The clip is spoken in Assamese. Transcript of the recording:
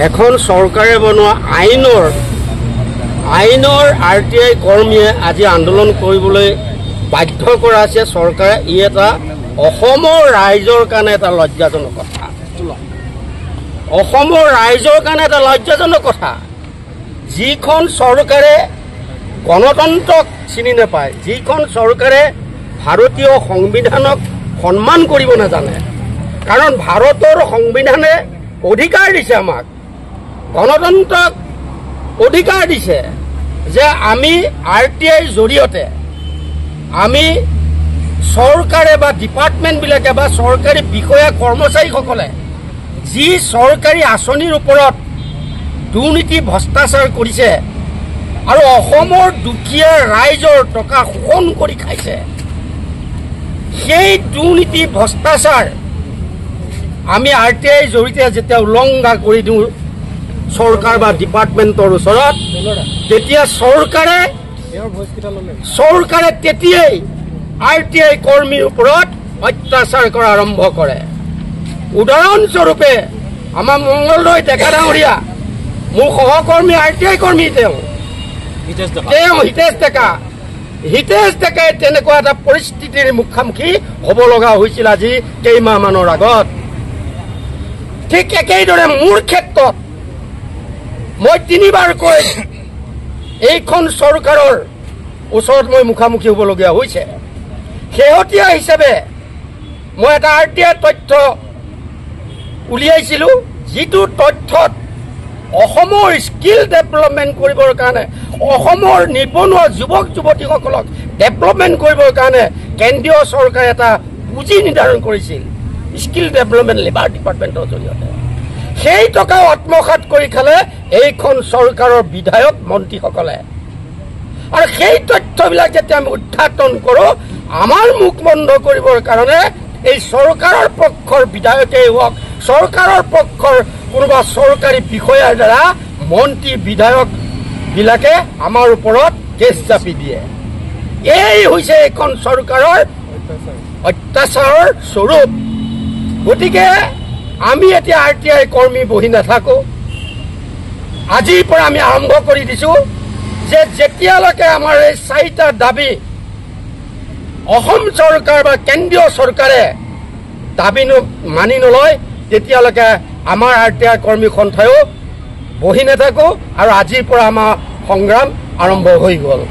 এখন চৰকাৰে বনোৱা আইনৰ RTI কৰ্মীয়ে আজি আন্দোলন কৰিবলৈ বাধ্য কৰাইছে চৰকাৰে। ই এটা অসমৰ ৰাইজৰ কাৰণে এটা লজ্জাজনক কথা। অসমৰ ৰাইজৰ কাৰণে এটা লজ্জাজনক কথা। যিখন চৰকাৰে গণতন্ত্ৰক চিনি নাপায়, যিখন চৰকাৰে ভাৰতীয় সংবিধানক সন্মান কৰিব নাজানে, কাৰণ ভাৰতৰ সংবিধানে অধিকাৰ দিছে আমাক, গণতন্ত্ৰক অধিকাৰ দিছে যে আমি RTIৰ জৰিয়তে আমি চৰকাৰে বা ডিপাৰ্টমেণ্টবিলাকে বা চৰকাৰী বিষয়া কৰ্মচাৰীসকলে যি চৰকাৰী আঁচনিৰ ওপৰত দুৰ্নীতি ভ্ৰষ্টাচাৰ কৰিছে আৰু অসমৰ দুখীয়া ৰাইজৰ টকা শোষণ কৰি খাইছে, সেই দুৰ্নীতি ভ্ৰষ্টাচাৰ আমি RTIৰ জৰিয়তে যেতিয়া উলংঘা কৰি দিওঁ চৰকাৰ বা ডিপাৰ্টমেণ্টৰ ওচৰত, তেতিয়া চৰকাৰে তেতিয়াই RTI কৰ্মীৰ ওপৰত অত্যাচাৰ কৰা আৰম্ভ কৰে। উদাহৰণস্বৰূপে আমাৰ মংগলদৈ ডেকা ডাঙৰীয়া, মোৰ সহকৰ্মী RTI কৰ্মী তেওঁ হিতেশ ডেকাই তেনেকুৱা এটা পৰিস্থিতিৰ মুখামুখি হ'ব লগা হৈছিল আজি কেইমাহমানৰ আগত। ঠিক একেদৰে মোৰ ক্ষেত্ৰত মই 3বাৰকৈ এইখন চৰকাৰৰ ওচৰত মই মুখামুখি হ'বলগীয়া হৈছে। শেহতীয়া হিচাপে মই এটা RTI তথ্য উলিয়াইছিলোঁ, যিটো তথ্যত অসমৰ স্কিল ডেভেলপমেণ্ট কৰিবৰ কাৰণে, অসমৰ নিবনুৱা যুৱক যুৱতীসকলক ডেভেলপমেণ্ট কৰিবৰ কাৰণে কেন্দ্ৰীয় চৰকাৰে এটা পুঁজি নিৰ্ধাৰণ কৰিছিল স্কিল ডেভেলপমেণ্ট লেবাৰ ডিপাৰ্টমেণ্টৰ জৰিয়তে। সেই টকা আত্মসাৎ কৰি খালে এইখন চৰকাৰৰ বিধায়ক মন্ত্ৰীসকলে। আৰু সেই তথ্যবিলাক যেতিয়া আমি উত্থাপন কৰোঁ, আমাৰ মুখ বন্ধ কৰিবৰ কাৰণে এই চৰকাৰৰ পক্ষৰ বিধায়কেই হওক, চৰকাৰৰ পক্ষৰ কোনোবা চৰকাৰী বিষয়াৰ দ্বাৰা মন্ত্ৰী বিধায়কবিলাকে আমাৰ ওপৰত কেছ জাপি দিয়ে। এই হৈছে এইখন চৰকাৰৰ অত্যাচাৰৰ স্বৰূপ। গতিকে আমি এতিয়া RTI কৰ্মী বহি নাথাকোঁ। আজিৰ পৰা আমি আৰম্ভ কৰি দিছোঁ যে যেতিয়ালৈকে আমাৰ এই 4টা দাবী অসম চৰকাৰ বা কেন্দ্ৰীয় চৰকাৰে দাবী মানি নলয়, তেতিয়ালৈকে আমাৰ RTI কৰ্মী সন্থায়ো বহি নাথাকোঁ। আৰু আজিৰ পৰা আমাৰ সংগ্ৰাম আৰম্ভ হৈ গ'ল।